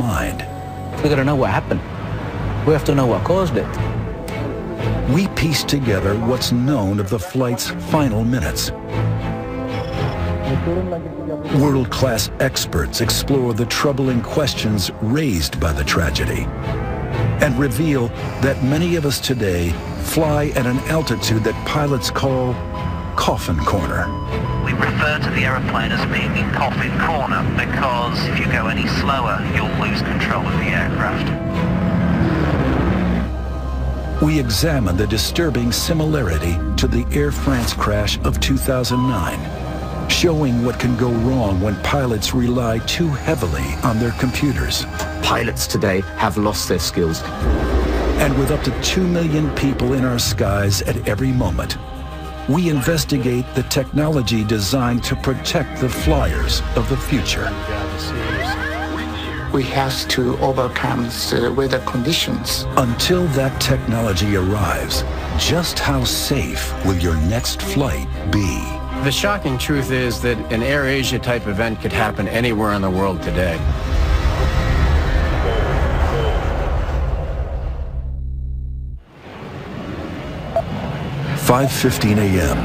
mind. We gotta know what happened. We have to know what caused it. We piece together what's known of the flight's final minutes. World-class experts explore the troubling questions raised by the tragedy and reveal that many of us today fly at an altitude that pilots call coffin corner. We refer to the aeroplane as being in coffin corner because if you go any slower, you'll lose control of the aircraft. We examine the disturbing similarity to the Air France crash of 2009, showing what can go wrong when pilots rely too heavily on their computers. Pilots today have lost their skills. And with up to 2 million people in our skies at every moment, we investigate the technology designed to protect the flyers of the future. We have to overcome the weather conditions. Until that technology arrives, just how safe will your next flight be? The shocking truth is that an AirAsia type event could happen anywhere in the world today. "5:15 a.m.,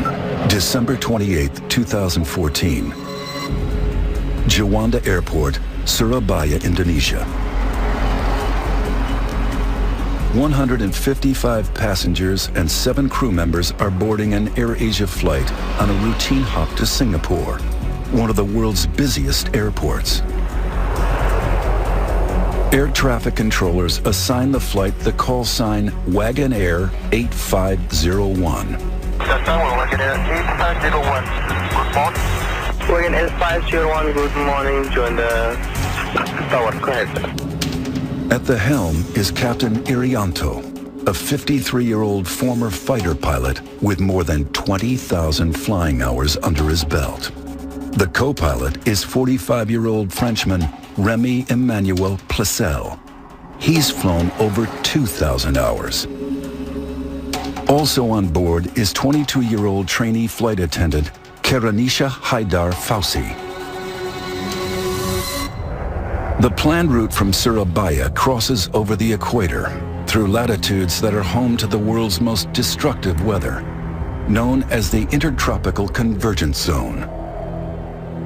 December 28, 2014. Juanda Airport, Surabaya, Indonesia. 155 passengers and 7 crew members are boarding an AirAsia flight on a routine hop to Singapore, one of the world's busiest airports. Air traffic controllers assign the flight the call sign Wagon Air 8501. Wagon Air 8501. Good morning. Wagon Air 501, good morning. Join the tower. Go ahead. At the helm is Captain Irianto, a 53-year-old former fighter pilot with more than 20,000 flying hours under his belt. The co-pilot is 45-year-old Frenchman Remy Emmanuel Placel. He's flown over 2,000 hours. Also on board is 22-year-old trainee flight attendant Karanisha Haidar Fausi. The planned route from Surabaya crosses over the equator through latitudes that are home to the world's most destructive weather, known as the Intertropical Convergence Zone.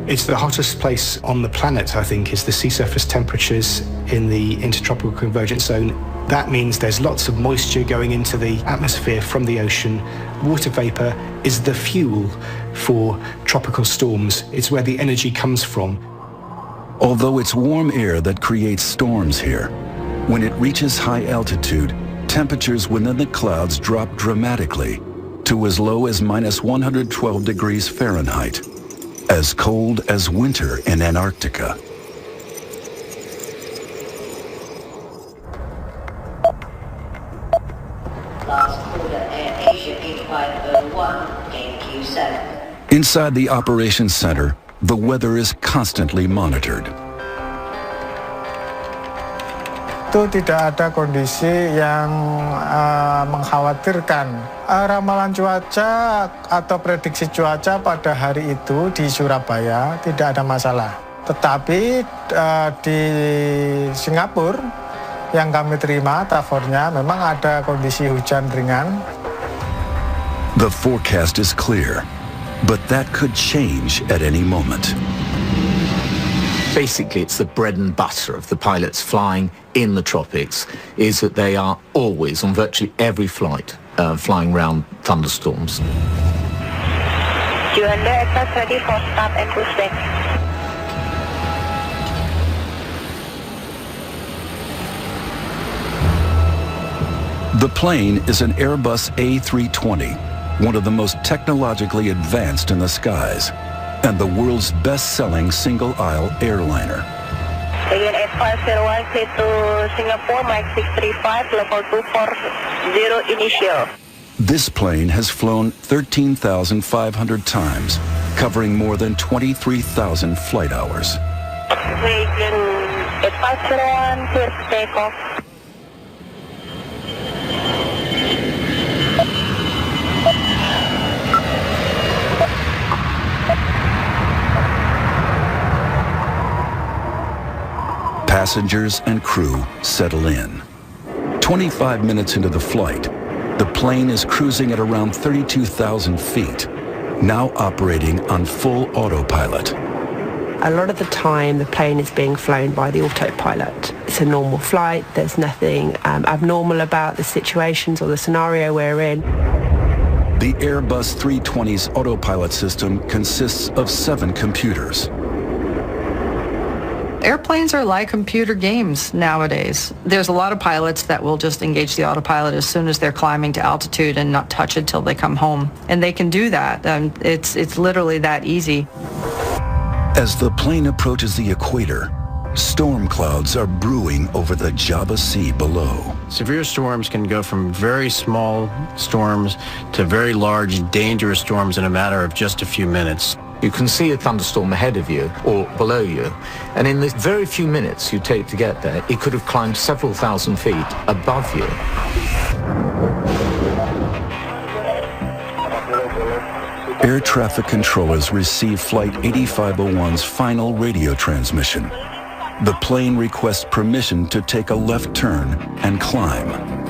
It's the hottest place on the planet, I think, is the sea surface temperatures in the Intertropical Convergence Zone. That means there's lots of moisture going into the atmosphere from the ocean. Water vapor is the fuel for tropical storms. It's where the energy comes from. Although it's warm air that creates storms here, when it reaches high altitude, temperatures within the clouds drop dramatically to as low as -112 degrees Fahrenheit, as cold as winter in Antarctica. Last order, AirAsia 8501, gain Q7. Inside the operations center, the weather is constantly monitored. Itu tidak ada kondisi yang mengkhawatirkan. Ramalan cuaca atau prediksi cuaca pada hari itu di Surabaya tidak ada masalah. Tetapi di Singapura yang kami terima tafornya memang ada kondisi hujan ringan. The forecast is clear, but that could change at any moment. Basically, it's the bread and butter of the pilots flying in the tropics, is that they are always, on virtually every flight, flying around thunderstorms. Juanda aircraft ready for start and cruise back. The plane is an Airbus A320, one of the most technologically advanced in the skies, and the world's best-selling single-aisle airliner. Again, 8501, clear to Singapore, Mike 635, level 240 initial. This plane has flown 13,500 times, covering more than 23,000 flight hours. Again, 8501, clear to takeoff. Passengers and crew settle in. 25 minutes into the flight, the plane is cruising at around 32,000 feet, now operating on full autopilot. A lot of the time, the plane is being flown by the autopilot. It's a normal flight. There's nothing abnormal about the situations or the scenario we're in. The Airbus 320's autopilot system consists of 7 computers. Airplanes are like computer games nowadays. There's a lot of pilots that will just engage the autopilot as soon as they're climbing to altitude and not touch it till they come home. And they can do that. It's literally that easy. As the plane approaches the equator, storm clouds are brewing over the Java Sea below. Severe storms can go from very small storms to very large, dangerous storms in a matter of just a few minutes. You can see a thunderstorm ahead of you or below you, and in the very few minutes you take to get there, it could have climbed several thousand feet above you. Air traffic controllers receive Flight 8501's final radio transmission. The plane requests permission to take a left turn and climb.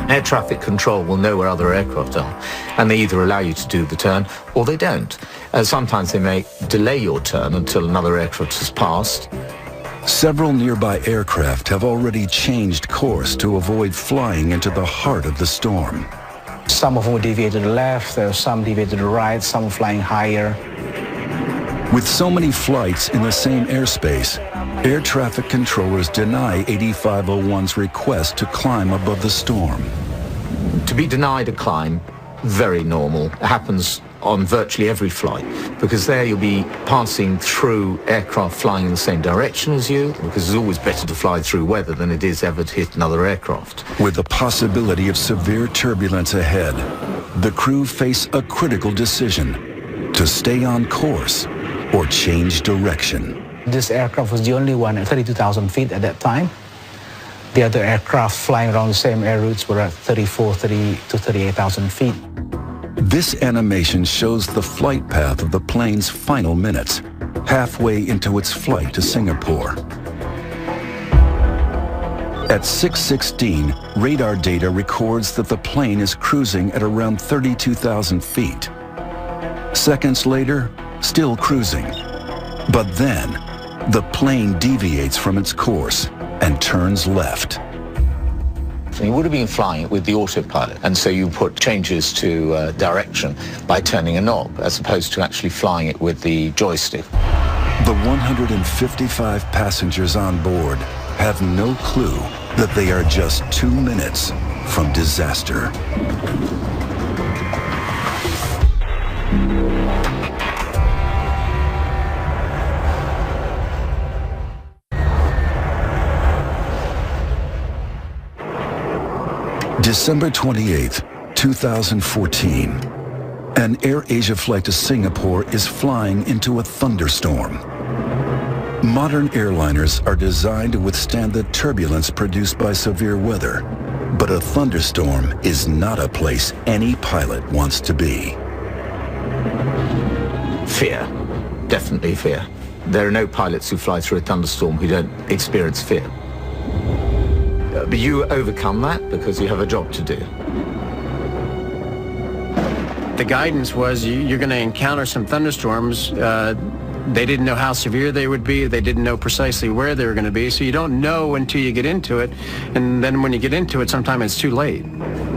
Air traffic control will know where other aircraft are, and they either allow you to do the turn or they don't. Sometimes they may delay your turn until another aircraft has passed. Several nearby aircraft have already changed course to avoid flying into the heart of the storm. Some of them will deviate to the left, there are some deviate to the right, some flying higher. With so many flights in the same airspace, air traffic controllers deny 8501's request to climb above the storm. To be denied a climb, very normal. It happens on virtually every flight, because there you'll be passing through aircraft flying in the same direction as you, because it's always better to fly through weather than it is ever to hit another aircraft. With the possibility of severe turbulence ahead, the crew face a critical decision: to stay on course or change direction. This aircraft was the only one at 32,000 feet at that time. The other aircraft flying around the same air routes were at 30 to 38,000 feet. This animation shows the flight path of the plane's final minutes, halfway into its flight to Singapore. At 6:16, radar data records that the plane is cruising at around 32,000 feet. Seconds later, still cruising. But then, the plane deviates from its course and turns left. You would have been flying it with the autopilot, and so you put changes to direction by turning a knob, as opposed to actually flying it with the joystick. The 155 passengers on board have no clue that they are just 2 minutes from disaster. December 28, 2014. An AirAsia flight to Singapore is flying into a thunderstorm. Modern airliners are designed to withstand the turbulence produced by severe weather, but a thunderstorm is not a place any pilot wants to be. Fear. Definitely fear. There are no pilots who fly through a thunderstorm who don't experience fear. But you overcome that because you have a job to do. The guidance was you're going to encounter some thunderstorms. They didn't know how severe they would be. They didn't know precisely where they were going to be. So you don't know until you get into it. And then when you get into it, sometimes it's too late.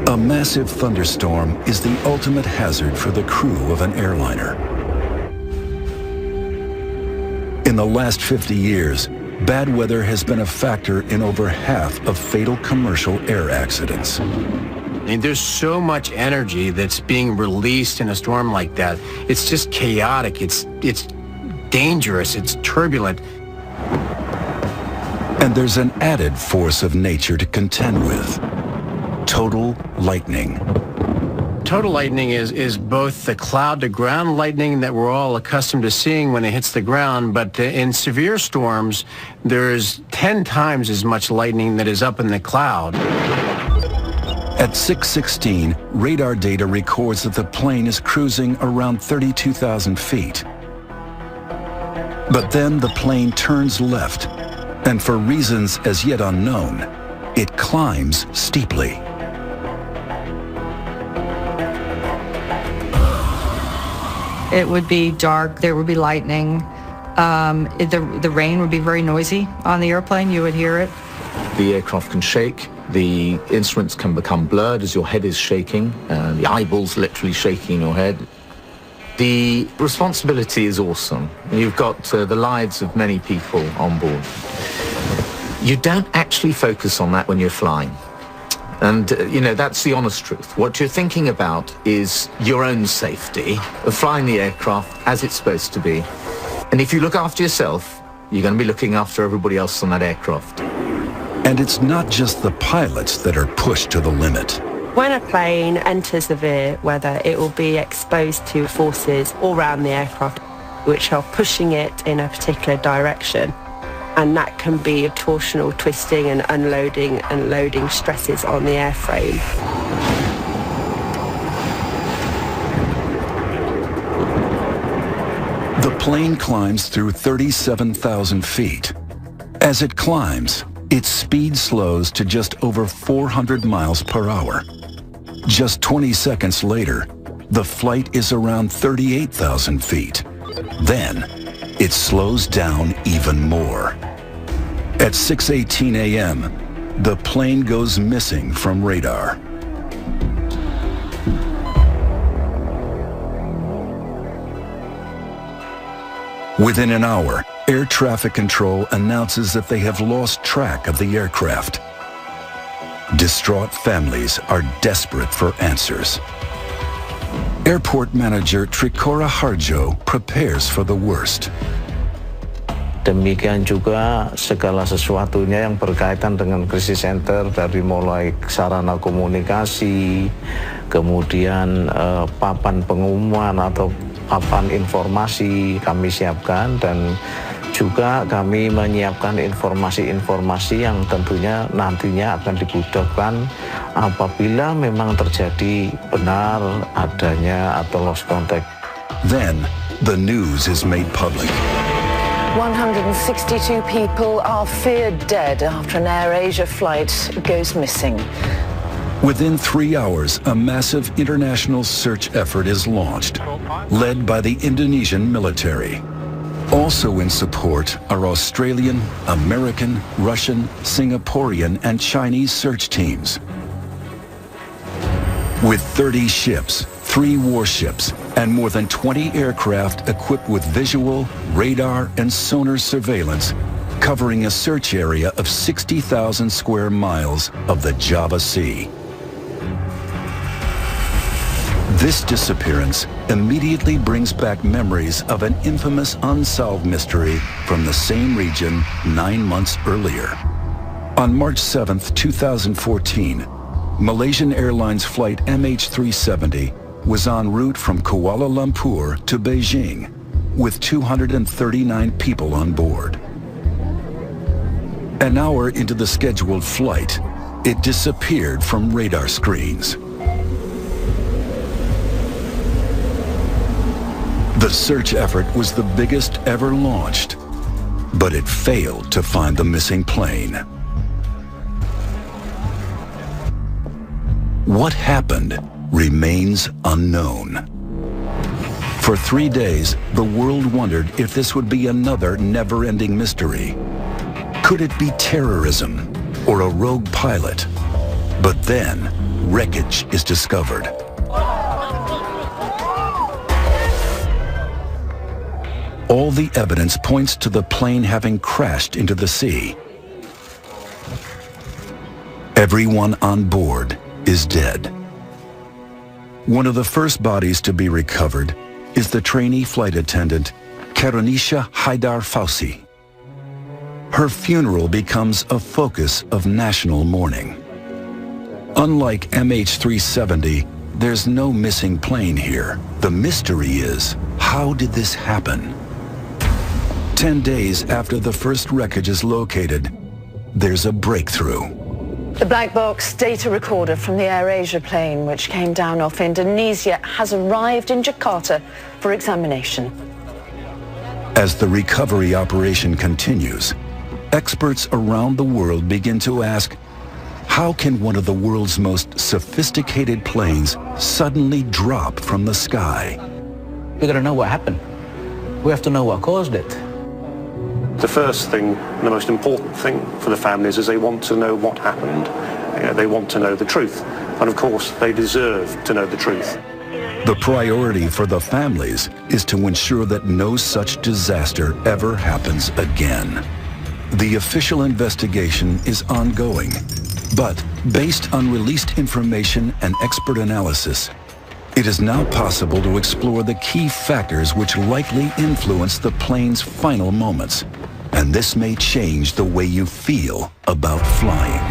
A massive thunderstorm is the ultimate hazard for the crew of an airliner. In the last 50 years, bad weather has been a factor in over half of fatal commercial air accidents. I mean, there's so much energy that's being released in a storm like that. It's just chaotic. It's dangerous. It's turbulent. And there's an added force of nature to contend with: total lightning. Total lightning is both the cloud-to-ground lightning that we're all accustomed to seeing when it hits the ground, but in severe storms, there's 10 times as much lightning that is up in the cloud. At 6:16, radar data records that the plane is cruising around 32,000 feet. But then the plane turns left, and for reasons as yet unknown, it climbs steeply. It would be dark, there would be lightning. The rain would be very noisy on the airplane, you would hear it. The aircraft can shake, the instruments can become blurred as your head is shaking, the eyeballs literally shaking in your head. The responsibility is awesome. You've got the lives of many people on board. You don't actually focus on that when you're flying. And, that's the honest truth. What you're thinking about is your own safety of flying the aircraft as it's supposed to be. And if you look after yourself, you're going to be looking after everybody else on that aircraft. And it's not just the pilots that are pushed to the limit. When a plane enters severe weather, it will be exposed to forces all around the aircraft, which are pushing it in a particular direction. And that can be torsional twisting and unloading and loading stresses on the airframe. The plane climbs through 37,000 feet. As it climbs, its speed slows to just over 400 miles per hour. Just 20 seconds later, the flight is around 38,000 feet. Then, it slows down even more. At 6:18 a.m., the plane goes missing from radar. Within an hour, air traffic control announces that they have lost track of the aircraft. Distraught families are desperate for answers. Airport manager Trikora Harjo prepares for the worst. Demikian juga segala sesuatunya yang berkaitan dengan krisis center, dari mulai sarana komunikasi, kemudian papan pengumuman atau papan informasi kami siapkan, dan juga kami menyiapkan informasi-informasi yang tentunya nantinya akan dibutuhkan apabila memang terjadi benar adanya atau lost contact. Then the news is made public. 162 people are feared dead after an AirAsia flight goes missing. Within 3 hours, a massive international search effort is launched, led by the Indonesian military. Also in support are Australian, American, Russian, Singaporean, and Chinese search teams. With 30 ships, 3 warships, and more than 20 aircraft equipped with visual, radar, and sonar surveillance, covering a search area of 60,000 square miles of the Java Sea. This disappearance immediately brings back memories of an infamous unsolved mystery from the same region 9 months earlier. On March 7, 2014, Malaysian Airlines Flight MH370 was en route from Kuala Lumpur to Beijing with 239 people on board. An hour into the scheduled flight, it disappeared from radar screens. The search effort was the biggest ever launched, but it failed to find the missing plane. What happened remains unknown. For 3 days, the world wondered if this would be another never-ending mystery. Could it be terrorism or a rogue pilot? But then, wreckage is discovered. All the evidence points to the plane having crashed into the sea. Everyone on board is dead. One of the first bodies to be recovered is the trainee flight attendant, Karunisha Haidar Fausi. Her funeral becomes a focus of national mourning. Unlike MH370, there's no missing plane here. The mystery is, how did this happen? 10 days after the first wreckage is located, there's a breakthrough. The black box data recorder from the AirAsia plane, which came down off Indonesia, has arrived in Jakarta for examination. As the recovery operation continues, experts around the world begin to ask, how can one of the world's most sophisticated planes suddenly drop from the sky? We gotta know what happened. We have to know what caused it. The first thing, the most important thing for the families is they want to know what happened. They want to know the truth. And of course, they deserve to know the truth. The priority for the families is to ensure that no such disaster ever happens again. The official investigation is ongoing, but based on released information and expert analysis, it is now possible to explore the key factors which likely influence the plane's final moments. And this may change the way you feel about flying.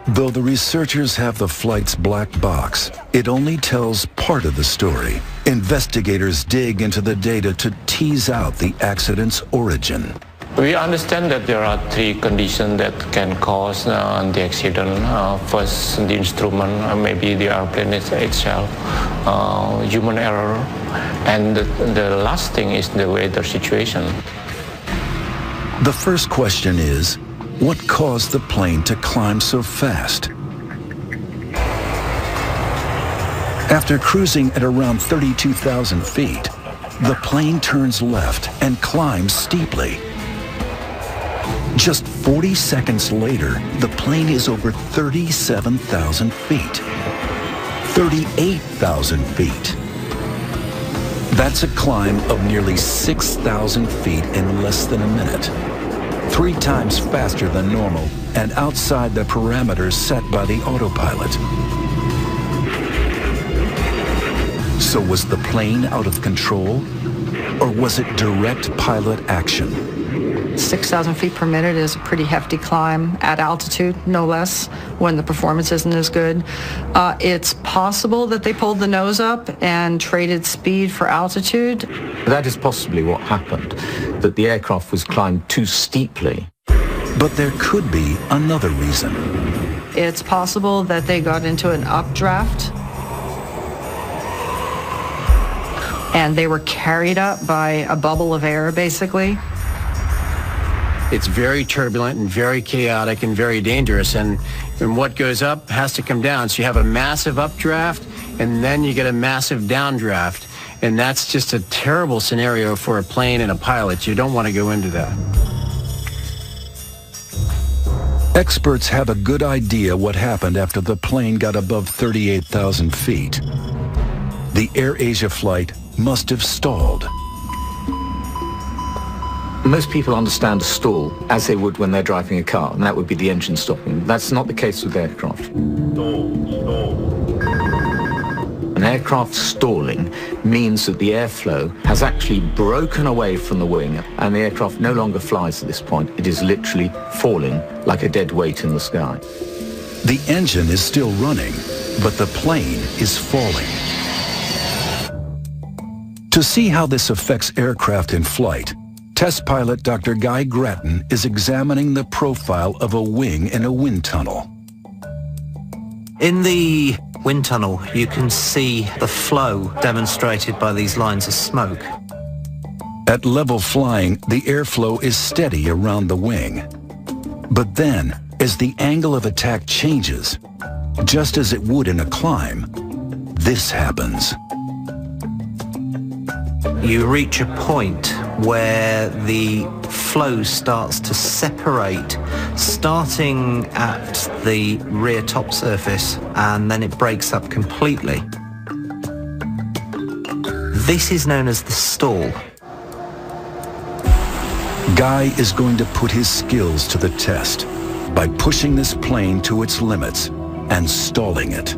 Though the researchers have the flight's black box, it only tells part of the story. Investigators dig into the data to tease out the accident's origin. We understand that there are three conditions that can cause the accident. First, the instrument, maybe the airplane itself, human error, and the last thing is the weather situation. The first question is, what caused the plane to climb so fast? After cruising at around 32,000 feet, the plane turns left and climbs steeply. Just 40 seconds later, the plane is over 37,000 feet. 38,000 feet. That's a climb of nearly 6,000 feet in less than a minute. 3 times faster than normal and outside the parameters set by the autopilot. So was the plane out of control, or was it direct pilot action? 6,000 feet per minute is a pretty hefty climb at altitude, no less, when the performance isn't as good. It's possible that they pulled the nose up and traded speed for altitude. That is possibly what happened, that the aircraft was climbed too steeply. But there could be another reason. It's possible that they got into an updraft and they were carried up by a bubble of air, basically. It's very turbulent and very chaotic and very dangerous, and what goes up has to come down. So you have a massive updraft, and then you get a massive downdraft, and that's just a terrible scenario for a plane and a pilot. You don't want to go into that. Experts have a good idea what happened after the plane got above 38,000 feet. The AirAsia flight must have stalled. Most people understand a stall as they would when they're driving a car, and that would be the engine stopping. That's not the case with aircraft. An aircraft stalling means that the airflow has actually broken away from the wing, and the aircraft no longer flies at this point. It is literally falling like a dead weight in the sky. The engine is still running, but the plane is falling. To see how this affects aircraft in flight, test pilot Dr. Guy Grattan is examining the profile of a wing in a wind tunnel. In the wind tunnel, you can see the flow demonstrated by these lines of smoke. At level flying, the airflow is steady around the wing. But then, as the angle of attack changes, just as it would in a climb, this happens. You reach a point where the flow starts to separate, starting at the rear top surface, and then it breaks up completely. This is known as the stall. Guy is going to put his skills to the test by pushing this plane to its limits and stalling it.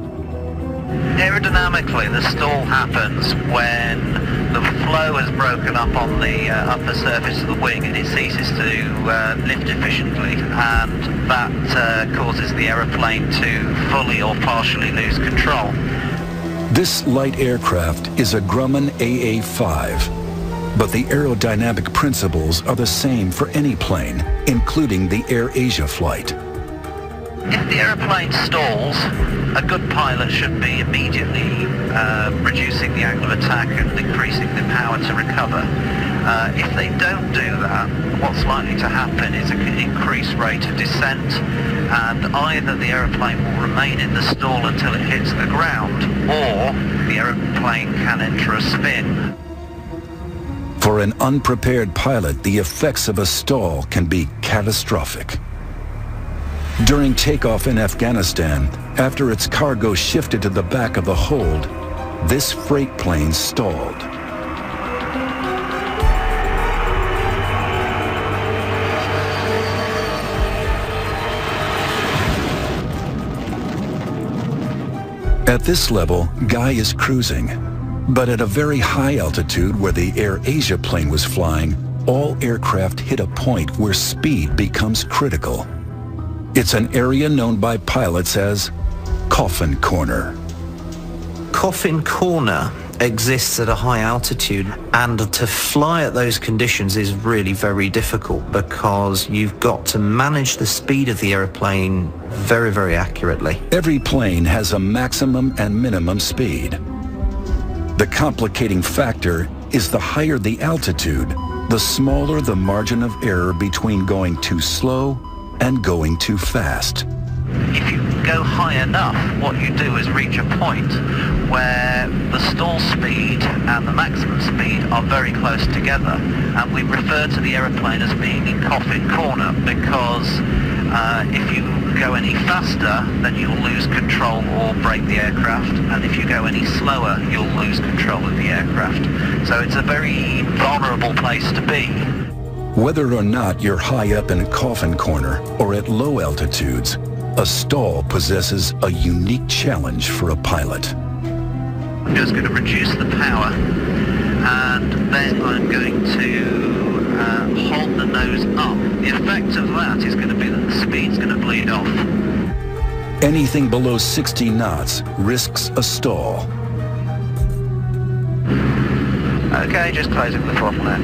Aerodynamically, the stall happens when the flow has broken up on the upper surface of the wing and it ceases to lift efficiently, and that causes the aeroplane to fully or partially lose control. This light aircraft is a Grumman AA-5, but the aerodynamic principles are the same for any plane, including the AirAsia flight. If the aeroplane stalls, a good pilot should be immediately reducing the angle of attack and increasing the power to recover. If they don't do that, what's likely to happen is an increased rate of descent, and either the aeroplane will remain in the stall until it hits the ground, or the aeroplane can enter a spin. For an unprepared pilot, the effects of a stall can be catastrophic. During takeoff in Afghanistan, after its cargo shifted to the back of the hold, this freight plane stalled. At this level, Guy is cruising. But at a very high altitude where the AirAsia plane was flying, all aircraft hit a point where speed becomes critical. It's an area known by pilots as Coffin Corner. Coffin Corner exists at a high altitude, and to fly at those conditions is really very difficult because you've got to manage the speed of the aeroplane very, very accurately. Every plane has a maximum and minimum speed. The complicating factor is the higher the altitude, the smaller the margin of error between going too slow and going too fast. If you go high enough, what you do is reach a point where the stall speed and the maximum speed are very close together, and we refer to the aeroplane as being in Coffin Corner because if you go any faster, then you'll lose control or break the aircraft, and if you go any slower, you'll lose control of the aircraft. So it's a very vulnerable place to be. Whether or not you're high up in a Coffin Corner or at low altitudes, a stall possesses a unique challenge for a pilot. I'm just going to reduce the power, and then I'm going to hold the nose up. The effect of that is going to be that the speed's going to bleed off. Anything below 60 knots risks a stall. Okay, just closing the throttle now.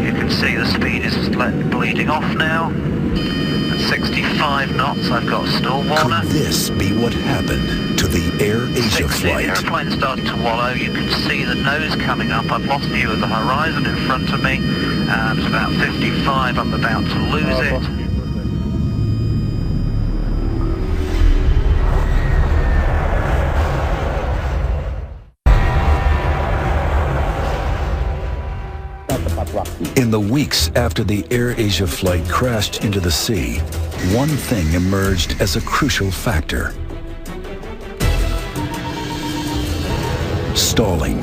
You can see the speed is bleeding off now. At 65 knots, I've got a stall warner. Could this be what happened to the AirAsia flight? The airplane started to wallow. You can see the nose coming up. I've lost view of the horizon in front of me. It's about 55. I'm about to lose it. In the weeks after the AirAsia flight crashed into the sea, one thing emerged as a crucial factor: stalling.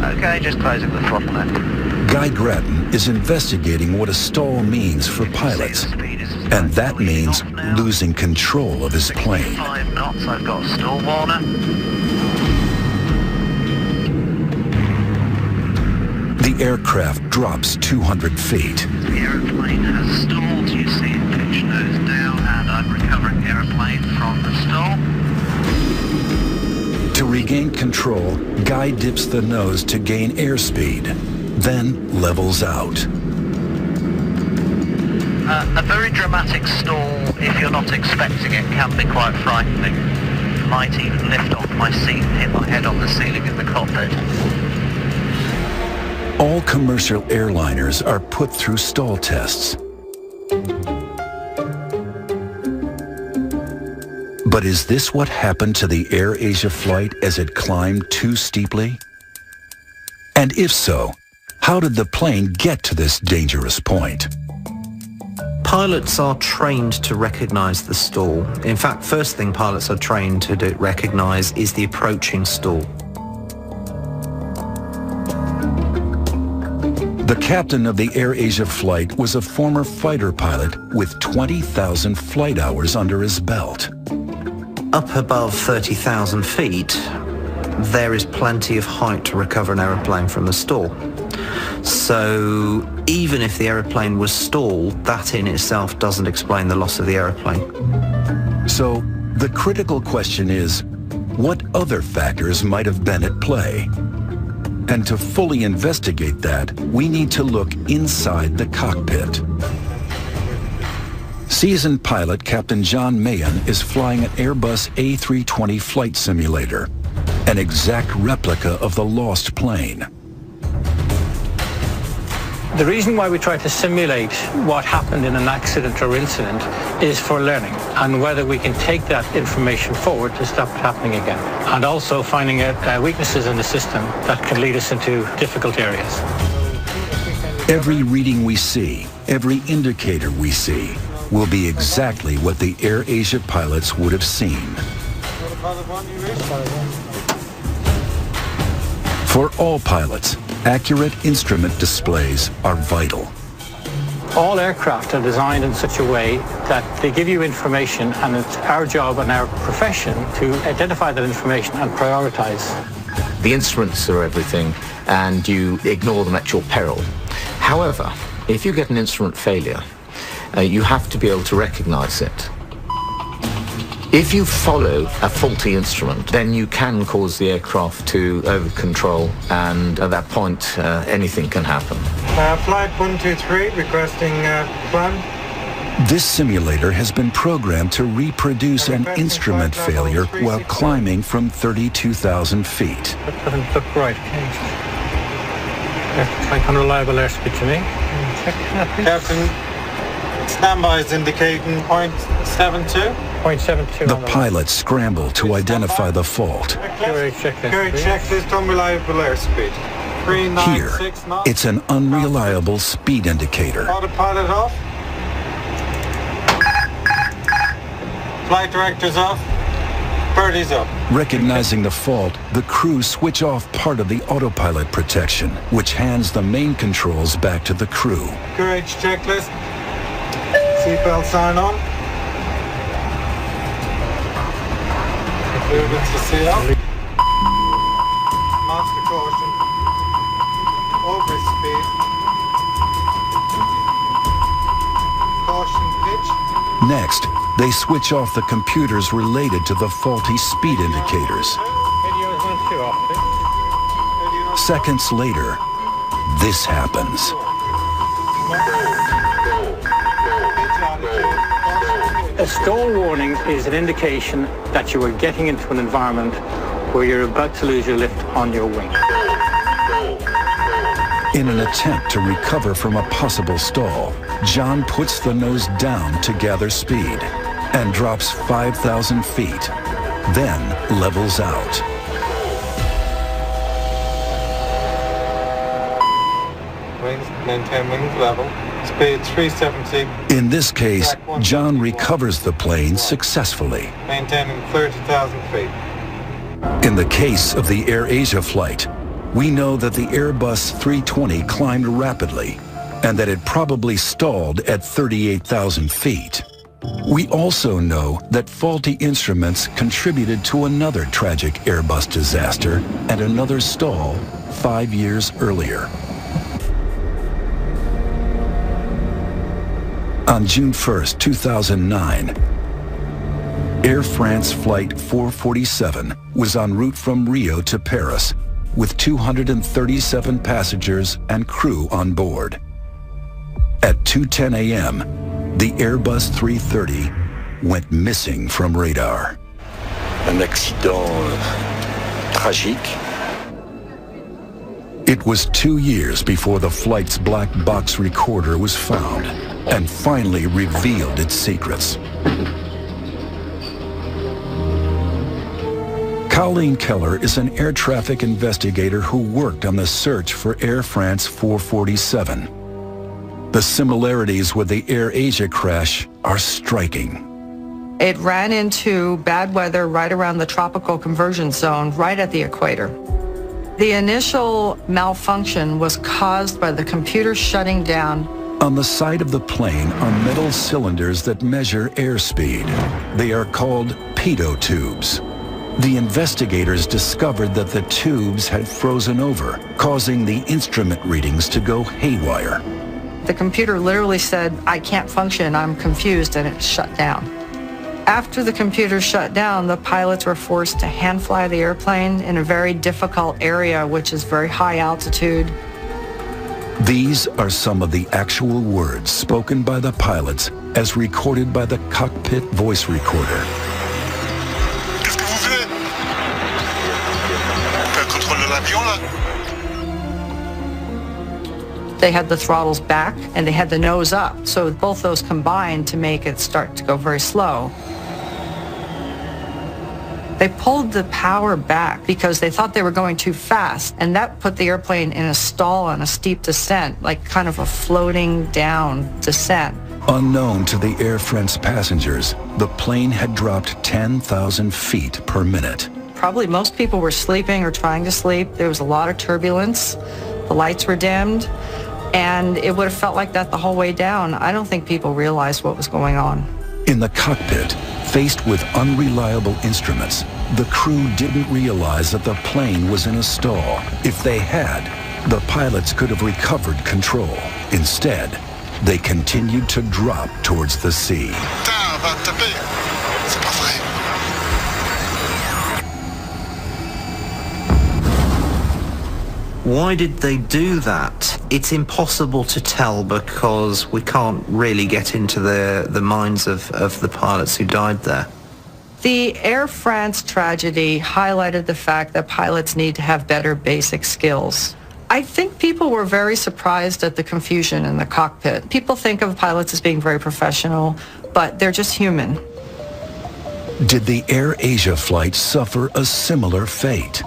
Okay, just closing the throttle now. Guy Grattan is investigating what a stall means for pilots, and that means losing control of his plane. 65 knots, I've got a stall warner. The aircraft drops 200 feet. The aeroplane has stalled. You see it pitch nose down, and I'm recovering the aeroplane from the stall. To regain control, Guy dips the nose to gain airspeed, then levels out. A very dramatic stall, if you're not expecting it, can be quite frightening. Might even lift off my seat and hit my head on the ceiling in the cockpit. All commercial airliners are put through stall tests. But is this what happened to the AirAsia flight as it climbed too steeply? And if so, how did the plane get to this dangerous point? Pilots are trained to recognize the stall. In fact, first thing pilots are trained to recognize is the approaching stall. The captain of the AirAsia flight was a former fighter pilot with 20,000 flight hours under his belt. Up above 30,000 feet, there is plenty of height to recover an aeroplane from the stall. So even if the aeroplane was stalled, that in itself doesn't explain the loss of the aeroplane. So the critical question is, what other factors might have been at play? And to fully investigate that, we need to look inside the cockpit. Seasoned pilot Captain John Mahan is flying an Airbus A320 flight simulator, an exact replica of the lost plane. The reason why we try to simulate what happened in an accident or incident is for learning and whether we can take that information forward to stop it happening again. And also finding out weaknesses in the system that can lead us into difficult areas. Every reading we see, every indicator we see, will be exactly what the AirAsia pilots would have seen. For all pilots, accurate instrument displays are vital. All aircraft are designed in such a way that they give you information, and it's our job and our profession to identify that information and prioritize. The instruments are everything, and you ignore them at your peril. However, if you get an instrument failure, you have to be able to recognize it. If you follow a faulty instrument, then you can cause the aircraft to over-control, and at that point, anything can happen. Flight 123, requesting climb. This simulator has been programmed to reproduce an instrument failure while climbing from 32,000 feet. That doesn't look right. Quite unreliable airspeed to me. Check that, please. Captain, standby is indicating 0.72. 0.72. The pilots scramble to identify the fault. Carriage checklist, unreliable airspeed. 396 knots. It's an unreliable speed indicator. Autopilot off. Flight director's off. Birdie's up. Recognizing the fault, the crew switch off part of the autopilot protection, which hands the main controls back to the crew. Courage checklist. Seatbelt sign on. Movements to CL. Master caution. Overspeed. Caution pitch. Next, they switch off the computers related to the faulty speed indicators. Seconds later, this happens. A stall warning is an indication that you are getting into an environment where you're about to lose your lift on your wing. In an attempt to recover from a possible stall, John puts the nose down to gather speed and drops 5,000 feet, then levels out. Wings, maintain wings level. Speed 370. In this case, John recovers the plane successfully. Maintaining 30,000 feet. In the case of the AirAsia flight, we know that the Airbus 320 climbed rapidly and that it probably stalled at 38,000 feet. We also know that faulty instruments contributed to another tragic Airbus disaster and another stall 5 years earlier. On June 1st, 2009, Air France Flight 447 was en route from Rio to Paris with 237 passengers and crew on board. At 2:10 a.m., the Airbus 330 went missing from radar. Un accident tragique. It was 2 years before the flight's black box recorder was found and finally revealed its secrets. Colleen Keller is an air traffic investigator who worked on the search for Air France 447. The similarities with the AirAsia crash are striking. It ran into bad weather right around the tropical convergence zone, right at the equator. The initial malfunction was caused by the computer shutting down. On the side of the plane are metal cylinders that measure airspeed. They are called pitot tubes. The investigators discovered that the tubes had frozen over, causing the instrument readings to go haywire. The computer literally said, "I can't function, I'm confused," and it shut down. After the computer shut down, the pilots were forced to hand fly the airplane in a very difficult area, which is very high altitude. These are some of the actual words spoken by the pilots as recorded by the cockpit voice recorder. Qu'est-ce que vous faites? On fait un contrôle de l'avion là? They had the throttles back and they had the nose up. So both those combined to make it start to go very slow. They pulled the power back because they thought they were going too fast, and that put the airplane in a stall on a steep descent, like kind of a floating down descent. Unknown to the Air France passengers, the plane had dropped 10,000 feet per minute. Probably most people were sleeping or trying to sleep. There was a lot of turbulence. The lights were dimmed, and it would have felt like that the whole way down. I don't think people realized what was going on. In the cockpit, faced with unreliable instruments, the crew didn't realize that the plane was in a stall. If they had, the pilots could have recovered control. Instead, they continued to drop towards the sea. Why did they do that? It's impossible to tell because we can't really get into the minds of the pilots who died there. The Air France tragedy highlighted the fact that pilots need to have better basic skills. I think people were very surprised at the confusion in the cockpit. People think of pilots as being very professional, but they're just human. Did the AirAsia flight suffer a similar fate?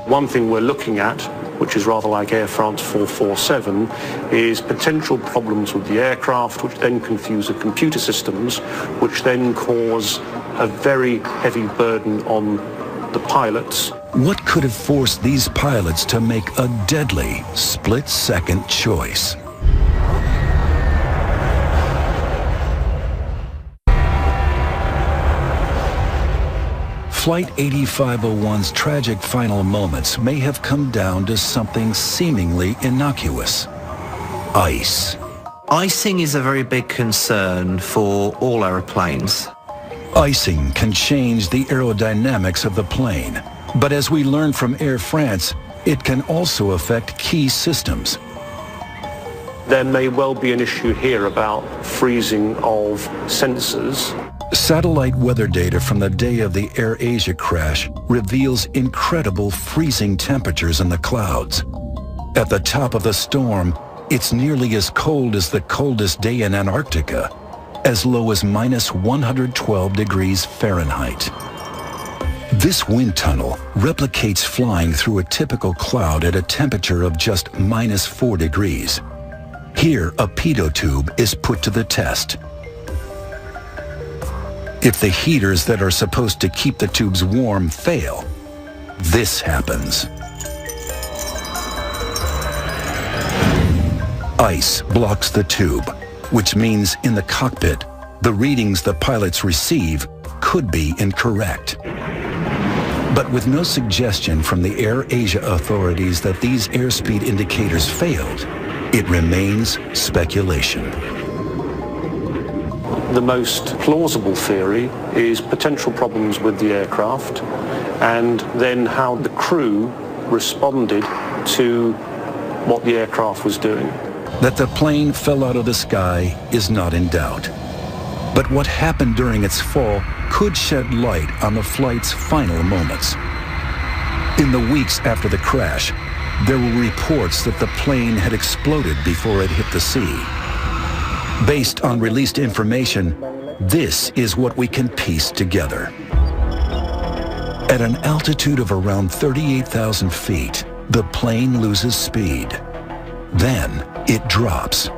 One thing we're looking at, which is rather like Air France 447, is potential problems with the aircraft, which then confuse the computer systems, which then cause a very heavy burden on the pilots. What could have forced these pilots to make a deadly split-second choice? Flight 8501's tragic final moments may have come down to something seemingly innocuous: ice. Icing is a very big concern for all aeroplanes. Icing can change the aerodynamics of the plane, but as we learned from Air France, it can also affect key systems. There may well be an issue here about freezing of sensors. Satellite weather data from the day of the AirAsia crash reveals incredible freezing temperatures in the clouds. At the top of the storm, it's nearly as cold as the coldest day in Antarctica, as low as -112 degrees Fahrenheit. This wind tunnel replicates flying through a typical cloud at a temperature of just -4 degrees. Here, a pitot tube is put to the test. If the heaters that are supposed to keep the tubes warm fail, this happens. Ice blocks the tube, which means in the cockpit, the readings the pilots receive could be incorrect. But with no suggestion from the AirAsia authorities that these airspeed indicators failed, it remains speculation. The most plausible theory is potential problems with the aircraft and then how the crew responded to what the aircraft was doing. That the plane fell out of the sky is not in doubt. But what happened during its fall could shed light on the flight's final moments. In the weeks after the crash, there were reports that the plane had exploded before it hit the sea. Based on released information, this is what we can piece together. At an altitude of around 38,000 feet, the plane loses speed. Then it drops.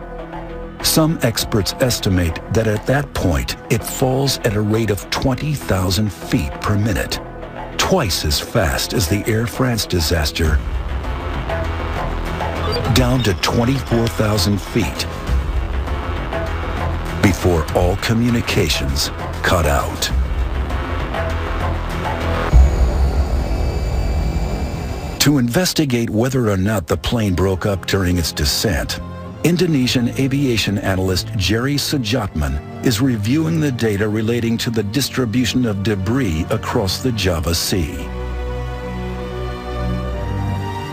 Some experts estimate that at that point, it falls at a rate of 20,000 feet per minute, twice as fast as the Air France disaster, down to 24,000 feet, before all communications cut out. To investigate whether or not the plane broke up during its descent, Indonesian aviation analyst Jerry Sujatman is reviewing the data relating to the distribution of debris across the Java Sea.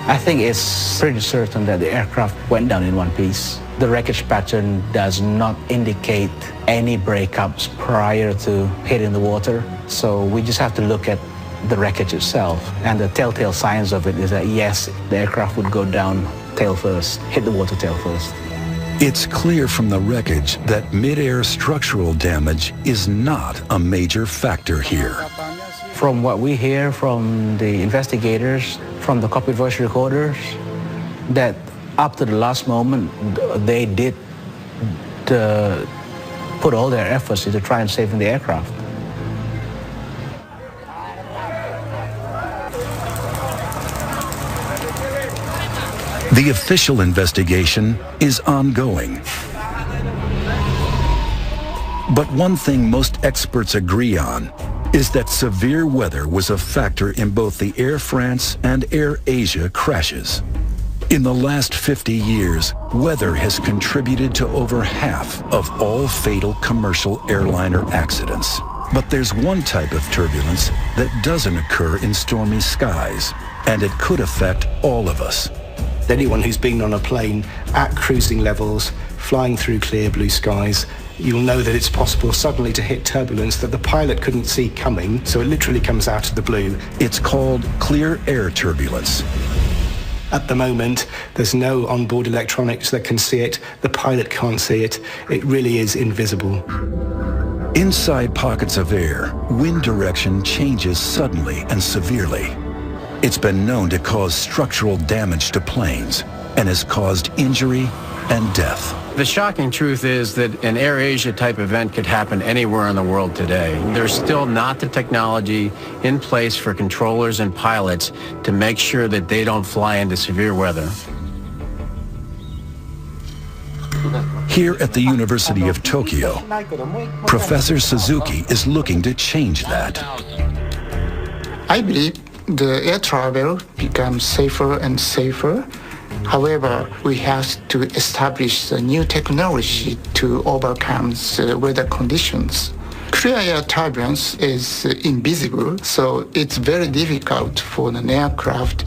I think it's pretty certain that the aircraft went down in one piece. The wreckage pattern does not indicate any breakups prior to hitting the water. So we just have to look at the wreckage itself. And the telltale signs of it is that, yes, the aircraft would go down tail first, hit the water tail first. It's clear from the wreckage that mid-air structural damage is not a major factor here. From what we hear from the investigators, from the cockpit voice recorders, that up to the last moment, they did put all their efforts into try and saving the aircraft. The official investigation is ongoing. But one thing most experts agree on is that severe weather was a factor in both the Air France and AirAsia crashes. In the last 50 years, weather has contributed to over half of all fatal commercial airliner accidents. But there's one type of turbulence that doesn't occur in stormy skies, and it could affect all of us. Anyone who's been on a plane at cruising levels, flying through clear blue skies, you'll know that it's possible suddenly to hit turbulence that the pilot couldn't see coming, so it literally comes out of the blue. It's called clear air turbulence. At the moment, there's no onboard electronics that can see it. The pilot can't see it. It really is invisible. Inside pockets of air, wind direction changes suddenly and severely. It's been known to cause structural damage to planes and has caused injury and death. The shocking truth is that an AirAsia type event could happen anywhere in the world today. There's still not the technology in place for controllers and pilots to make sure that they don't fly into severe weather. Here at the University of Tokyo, Professor Suzuki is looking to change that. I believe the air travel becomes safer and safer. However, we have to establish a new technology to overcome the weather conditions. Clear air turbulence is invisible, so it's very difficult for an aircraft.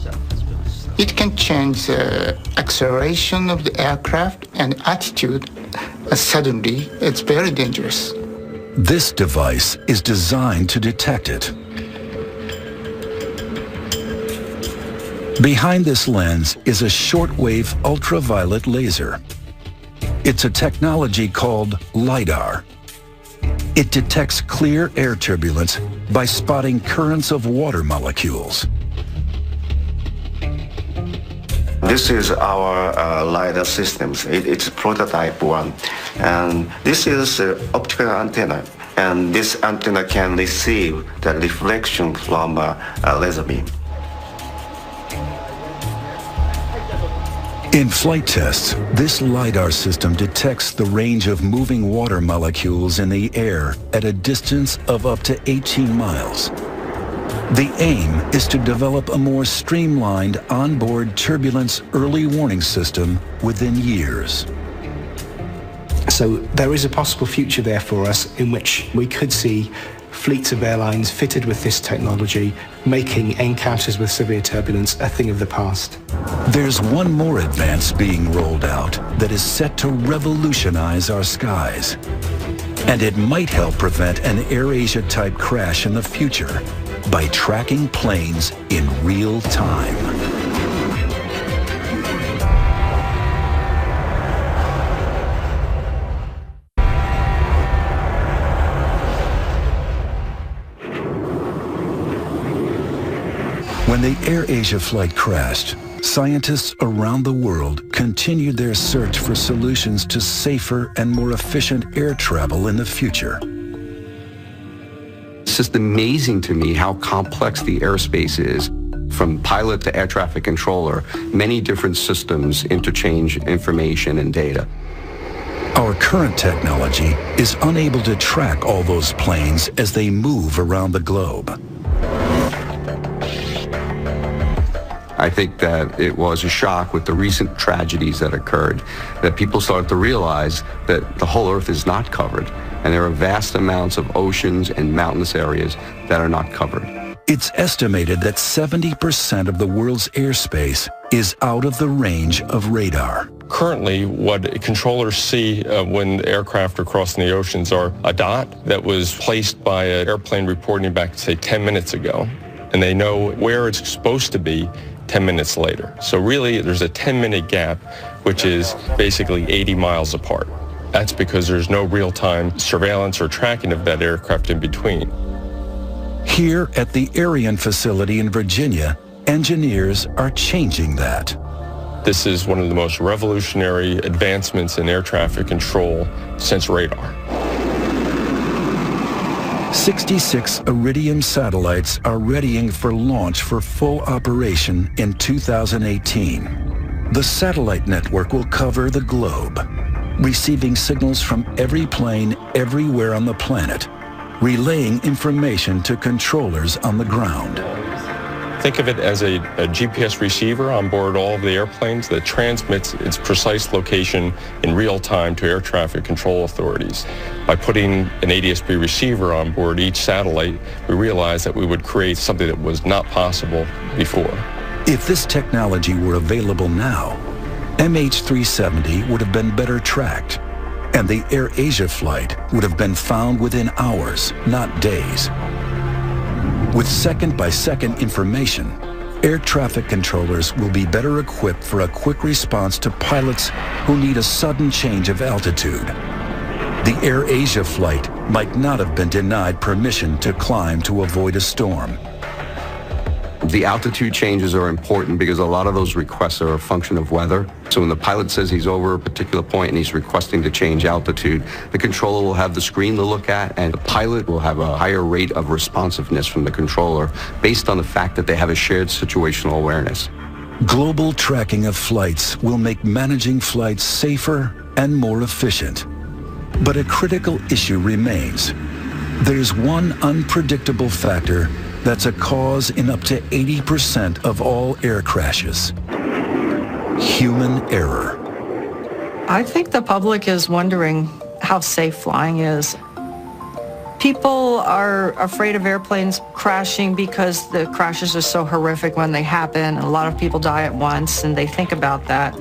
It can change the acceleration of the aircraft and attitude suddenly. It's very dangerous. This device is designed to detect it. Behind this lens is a shortwave ultraviolet laser. It's a technology called LiDAR. It detects clear air turbulence by spotting currents of water molecules. This is our LiDAR systems. It's prototype one. And this is an optical antenna. And this antenna can receive the reflection from a laser beam. In flight tests, this LiDAR system detects the range of moving water molecules in the air at a distance of up to 18 miles. The aim is to develop a more streamlined onboard turbulence early warning system within years. So there is a possible future there for us in which we could see fleets of airlines fitted with this technology, making encounters with severe turbulence a thing of the past. There's one more advance being rolled out that is set to revolutionize our skies. And it might help prevent an AirAsia type crash in the future by tracking planes in real time. When the AirAsia flight crashed, scientists around the world continued their search for solutions to safer and more efficient air travel in the future. It's just amazing to me how complex the airspace is. From pilot to air traffic controller, many different systems interchange information and data. Our current technology is unable to track all those planes as they move around the globe. I think that it was a shock with the recent tragedies that occurred, that people started to realize that the whole Earth is not covered, and there are vast amounts of oceans and mountainous areas that are not covered. It's estimated that 70% of the world's airspace is out of the range of radar. Currently, what controllers see when aircraft are crossing the oceans are a dot that was placed by an airplane reporting back, say, 10 minutes ago, and they know where it's supposed to be 10 minutes later. So really, there's a 10-minute gap, which is basically 80 miles apart. That's because there's no real-time surveillance or tracking of that aircraft in between. Here at the Ariane facility in Virginia, engineers are changing that. This is one of the most revolutionary advancements in air traffic control since radar. 66 Iridium satellites are readying for launch for full operation in 2018. The satellite network will cover the globe, receiving signals from every plane everywhere on the planet, relaying information to controllers on the ground. Think of it as a GPS receiver on board all of the airplanes that transmits its precise location in real time to air traffic control authorities. By putting an ADS-B receiver on board each satellite, we realized that we would create something that was not possible before. If this technology were available now, MH370 would have been better tracked, and the AirAsia flight would have been found within hours, not days. With second-by-second information, air traffic controllers will be better equipped for a quick response to pilots who need a sudden change of altitude. The AirAsia flight might not have been denied permission to climb to avoid a storm. The altitude changes are important because a lot of those requests are a function of weather. So when the pilot says he's over a particular point and he's requesting to change altitude, the controller will have the screen to look at, and the pilot will have a higher rate of responsiveness from the controller based on the fact that they have a shared situational awareness. Global tracking of flights will make managing flights safer and more efficient. But a critical issue remains. There's one unpredictable factor that's a cause in up to 80% of all air crashes: human error. I think the public is wondering how safe flying is. People are afraid of airplanes crashing because the crashes are so horrific when they happen. A lot of people die at once, and they think about that.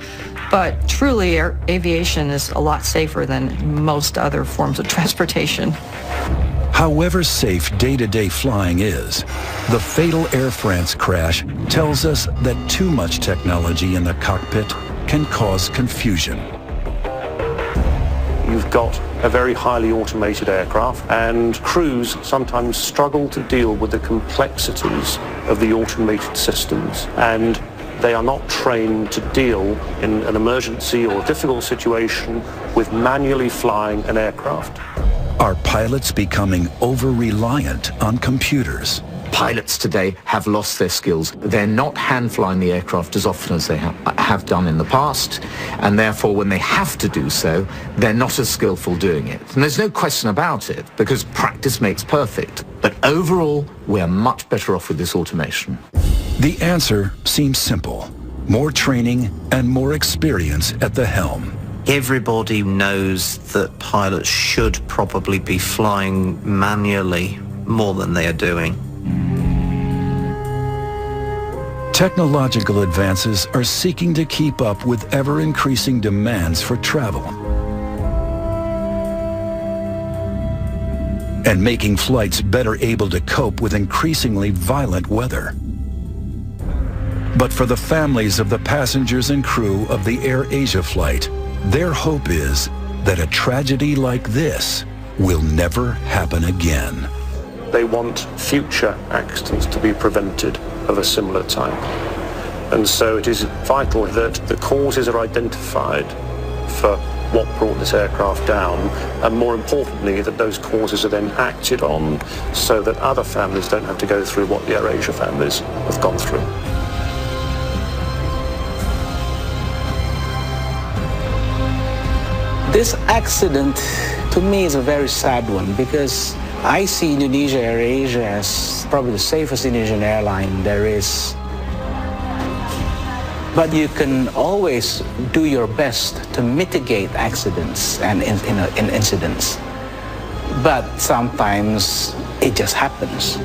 But truly, aviation is a lot safer than most other forms of transportation. However safe day-to-day flying is, the fatal Air France crash tells us that too much technology in the cockpit can cause confusion. You've got a very highly automated aircraft, and crews sometimes struggle to deal with the complexities of the automated systems, and they are not trained to deal in an emergency or difficult situation with manually flying an aircraft. Are pilots becoming over-reliant on computers? Pilots today have lost their skills. They're not hand-flying the aircraft as often as they have done in the past, and therefore when they have to do so, they're not as skillful doing it. And there's no question about it, because practice makes perfect. But overall, we're much better off with this automation. The answer seems simple: more training and more experience at the helm. Everybody knows that pilots should probably be flying manually more than they are doing. Technological advances are seeking to keep up with ever-increasing demands for travel and making flights better able to cope with increasingly violent weather. But for the families of the passengers and crew of the AirAsia flight, their hope is that a tragedy like this will never happen again. They want future accidents to be prevented of a similar type. And so it is vital that the causes are identified for what brought this aircraft down, and more importantly, that those causes are then acted on so that other families don't have to go through what the AirAsia families have gone through. This accident, to me, is a very sad one because I see Indonesia AirAsia as probably the safest Indonesian airline there is. But you can always do your best to mitigate accidents and incidents. But sometimes it just happens.